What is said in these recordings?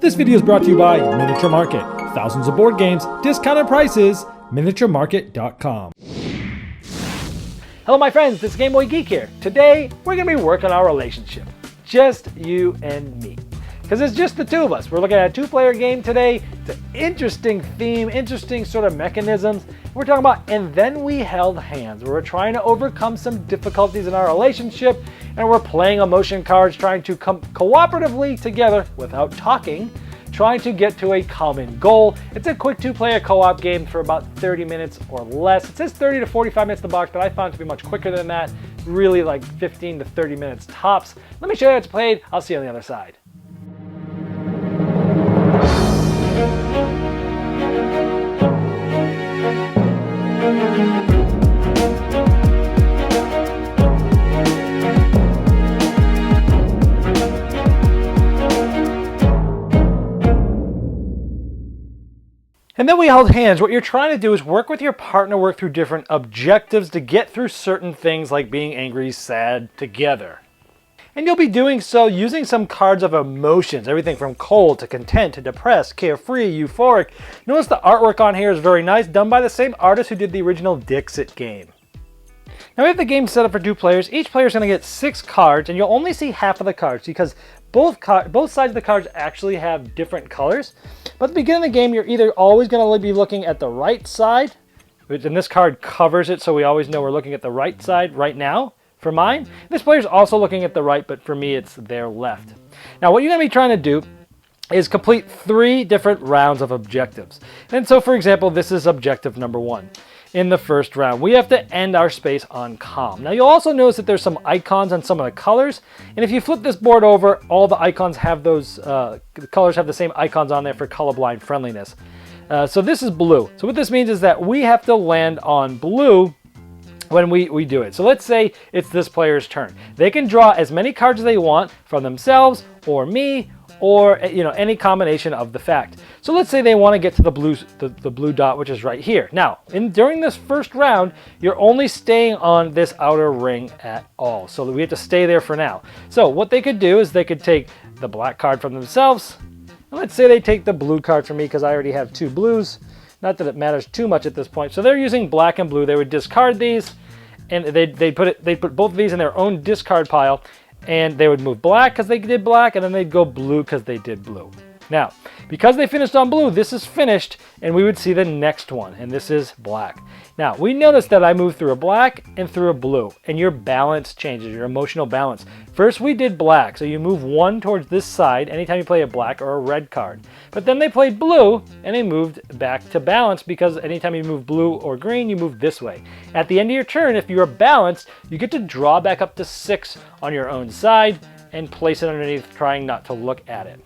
This video is brought to you by Miniature Market. Thousands of board games, discounted prices, miniaturemarket.com. Hello my friends, it's Game Boy Geek here. Today, we're going to be working on our relationship. Just you and me. Because it's just the two of us. We're looking at a two-player game today. It's an interesting theme, interesting sort of mechanisms. We're talking about, and then we held hands. We're trying to overcome some difficulties in our relationship, and we're playing emotion cards, trying to come cooperatively together without talking, trying to get to a common goal. It's a quick two-player co-op game for about 30 minutes or less. It says 30 to 45 minutes in the box, but I found it to be much quicker than that. Really like 15 to 30 minutes tops. Let me show you how it's played. I'll see you on the other side. And then we held hands. What you're trying to do is work with your partner, work through different objectives to get through certain things like being angry, sad, together. And you'll be doing so using some cards of emotions, everything from cold to content to depressed, carefree, euphoric. Notice the artwork on here is very nice, done by the same artist who did the original Dixit game. Now we have the game set up for two players. Each player is going to get 6 cards, and you'll only see half of the cards because both sides of the cards actually have different colors. But at the beginning of the game, you're either always going to be looking at the right side, and this card covers it, so we always know we're looking at the right side right now. For mine, this player's also looking at the right, but for me, it's their left. Now, what you're going to be trying to do is complete 3 different rounds of objectives. And so, for example, this is objective number 1. In the first round, we have to end our space on calm. Now, you'll also notice that there's some icons on some of the colors. And if you flip this board over, all the icons have those, the colors have the same icons on there for colorblind friendliness. So this is blue. So what this means is that we have to land on blue when we do it. So let's say it's this player's turn. They can draw as many cards as they want from themselves or me or any combination of the fact. So let's say they want to get to the blue dot, which is right here. Now, during this first round, you're only staying on this outer ring at all. So we have to stay there for now. So what they could do is they could take the black card from themselves. And let's say they take the blue card from me because I already have 2 blues. Not that it matters too much at this point. So they're using black and blue. They would discard these, and they put both of these in their own discard pile, and they would move black because they did black, and then they'd go blue because they did blue. Now, because they finished on blue, this is finished, and we would see the next one, and this is black. Now, we noticed that I moved through a black and through a blue, and your balance changes, your emotional balance. First, we did black, so you move 1 towards this side anytime you play a black or a red card. But then they played blue, and they moved back to balance because anytime you move blue or green, you move this way. At the end of your turn, if you are balanced, you get to draw back up to 6 on your own side and place it underneath, trying not to look at it.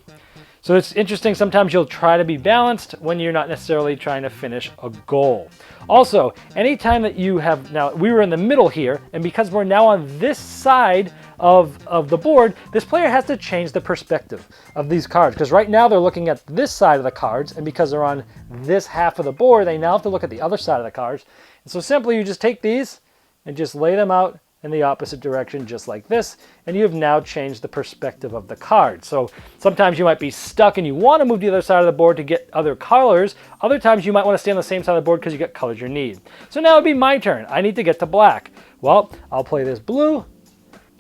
So it's interesting, sometimes you'll try to be balanced when you're not necessarily trying to finish a goal. Also, anytime that you have, now we were in the middle here, and because we're now on this side of the board, this player has to change the perspective of these cards. Because right now they're looking at this side of the cards, and because they're on this half of the board, they now have to look at the other side of the cards. And so simply you just take these and just lay them out in the opposite direction, just like this, and you have now changed the perspective of the card. So sometimes you might be stuck and you want to move to the other side of the board to get other colors. Other times you might want to stay on the same side of the board because you get colors you need. So now it'd be my turn. I need to get to black. Well, I'll play this blue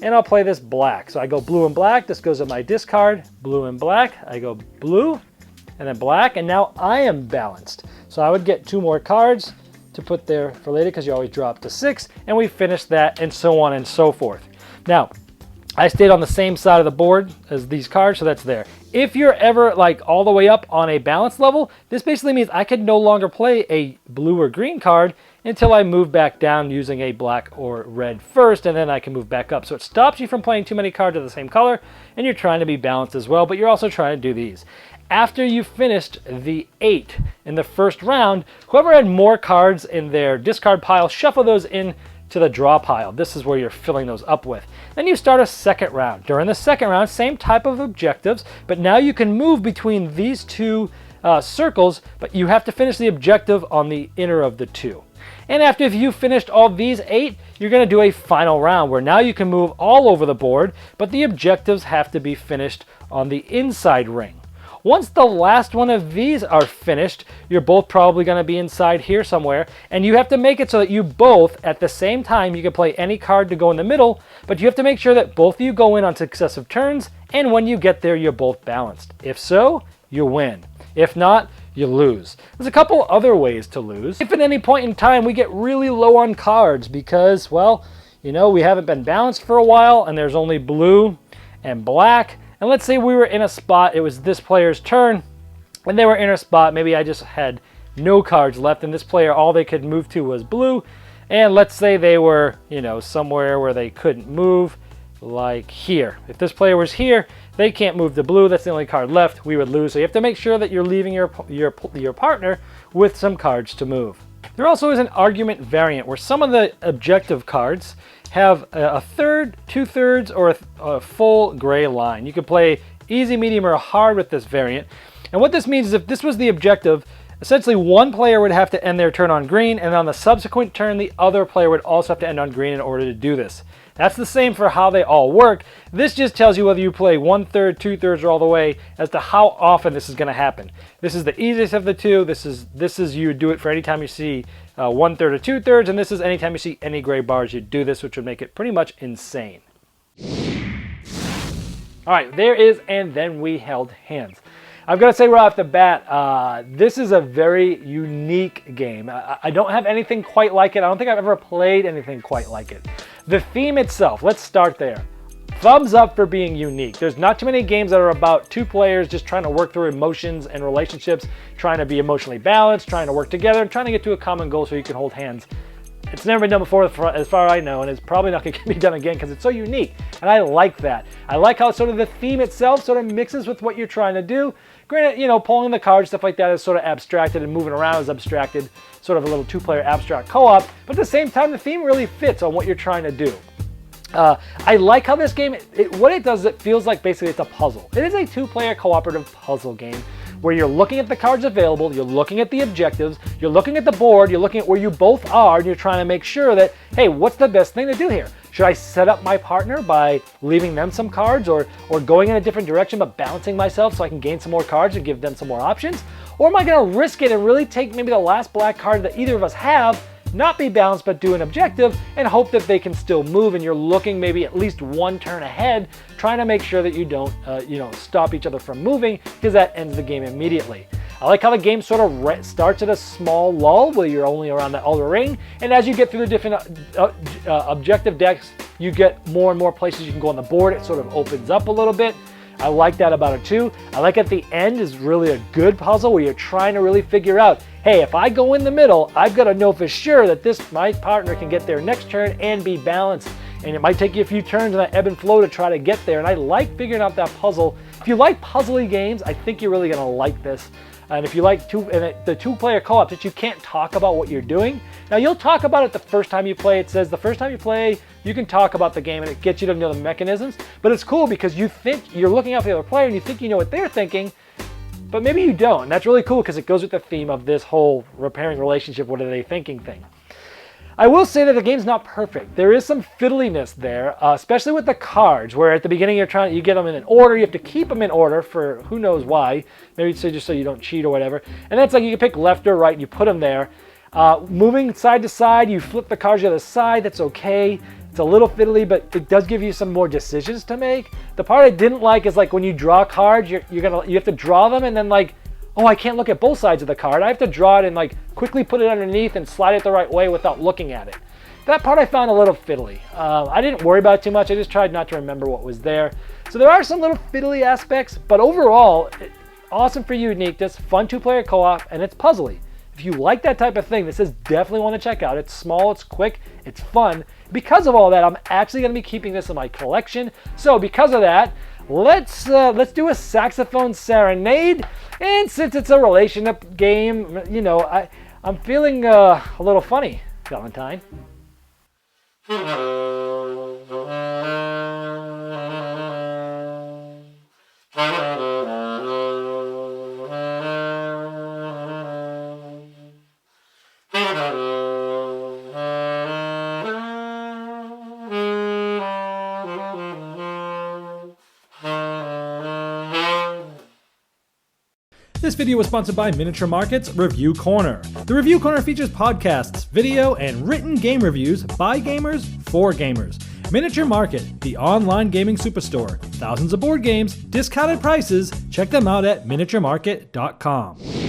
and I'll play this black. So I go blue and black. This goes in my discard. Blue and black. I go blue and then black, and now I am balanced. So I would get 2 more cards to put there for later because you always drop to 6, and we finished that, and so on and so forth. Now, I stayed on the same side of the board as these cards, so that's there. If you're ever like all the way up on a balance level, this basically means I could no longer play a blue or green card until I move back down using a black or red first, and then I can move back up. So it stops you from playing too many cards of the same color, and you're trying to be balanced as well, but you're also trying to do these. After you finished the 8 in the first round, whoever had more cards in their discard pile, shuffle those in to the draw pile. This is where you're filling those up with. Then you start a second round. During the second round, same type of objectives, but now you can move between these 2 circles, but you have to finish the objective on the inner of the 2. And after you've finished all these 8, you're going to do a final round where now you can move all over the board, but the objectives have to be finished on the inside ring. Once the last one of these are finished, you're both probably going to be inside here somewhere, and you have to make it so that you both, at the same time, you can play any card to go in the middle, but you have to make sure that both of you go in on successive turns, and when you get there, you're both balanced. If so, you win. If not, you lose. There's a couple other ways to lose. If at any point in time we get really low on cards because, well, you know, we haven't been balanced for a while and there's only blue and black, and let's say we were in a spot, it was this player's turn, and they were in a spot, maybe I just had no cards left, and this player, all they could move to was blue, and let's say they were, you know, somewhere where they couldn't move, like here. If this player was here, they can't move to blue, that's the only card left, we would lose. So you have to make sure that you're leaving your partner with some cards to move. There also is an argument variant where some of the objective cards have a third, 2/3, or a full gray line. You could play easy, medium, or hard with this variant. And what this means is if this was the objective, essentially one player would have to end their turn on green, and on the subsequent turn, the other player would also have to end on green in order to do this. That's the same for how they all work. This just tells you whether you play 1/3, 2/3, or all the way as to how often this is going to happen. This is the easiest of the two. This is you do it for any time you see 1/3 or 2/3, and this is anytime you see any gray bars, you do this, which would make it pretty much insane. All right, there is And Then We Held Hands. I've got to say right off the bat, this is a very unique game. I don't have anything quite like it. I don't think I've ever played anything quite like it. The theme itself, let's start there. Thumbs up for being unique. There's not too many games that are about two players just trying to work through emotions and relationships, trying to be emotionally balanced, trying to work together, and trying to get to a common goal so you can hold hands. It's never been done before as far as I know, and it's probably not going to be done again because it's so unique, and I like that. I like how sort of the theme itself sort of mixes with what you're trying to do. Granted, you know, pulling the cards, stuff like that is sort of abstracted, and moving around is abstracted, sort of a little two-player abstract co-op, but at the same time, the theme really fits on what you're trying to do. I like how this game, what it does is it feels like basically it's a puzzle. It is a two-player cooperative puzzle game where you're looking at the cards available, you're looking at the objectives, you're looking at the board, you're looking at where you both are, and you're trying to make sure that, hey, what's the best thing to do here? Should I set up my partner by leaving them some cards or going in a different direction but balancing myself so I can gain some more cards and give them some more options? Or am I going to risk it and really take maybe the last black card that either of us have, not be balanced but do an objective and hope that they can still move, and you're looking maybe at least one turn ahead, trying to make sure that you don't stop each other from moving, because that ends the game immediately. I like how the game sort of starts at a small lull where you're only around the outer ring, and as you get through the different objective decks, you get more and more places you can go on the board. It sort of opens up a little bit. I like that about it too. I like at the end is really a good puzzle where you're trying to really figure out, hey, if I go in the middle, I've got to know for sure that my partner can get their next turn and be balanced. And it might take you a few turns on that ebb and flow to try to get there. And I like figuring out that puzzle. If you like puzzly games, I think you're really going to like this. And if you like the two-player co-op, that you can't talk about what you're doing. Now, you'll talk about it the first time you play. It says the first time you play, you can talk about the game, and it gets you to know the mechanisms. But it's cool because you think you're looking out for the other player, and you think you know what they're thinking, but maybe you don't. And that's really cool because it goes with the theme of this whole repairing relationship, what are they thinking thing. I will say that the game's not perfect. There is some fiddliness there, especially with the cards, where at the beginning you get them in an order, you have to keep them in order for who knows why, maybe just so you don't cheat or whatever. And that's like you can pick left or right and you put them there. Moving side to side, you flip the cards to the other side, that's okay. It's a little fiddly, but it does give you some more decisions to make. The part I didn't like is like when you draw cards, you have to draw them and then like, oh, I can't look at both sides of the card. I have to draw it and like quickly put it underneath and slide it the right way without looking at it. That part I found a little fiddly. I didn't worry about it too much. I just tried not to remember what was there. So there are some little fiddly aspects, but overall, awesome for uniqueness, fun two-player co-op, and it's puzzly. If you like that type of thing, this is definitely one to check out. It's small, it's quick, it's fun. Because of all that, I'm actually going to be keeping this in my collection. So because of that, let's do a saxophone serenade. And since it's a relationship game, you know, I'm feeling a little funny, Valentine. This video was sponsored by Miniature Market's Review Corner. The Review Corner features podcasts, video, and written game reviews by gamers for gamers. Miniature Market, the online gaming superstore. Thousands of board games, discounted prices. Check them out at miniaturemarket.com.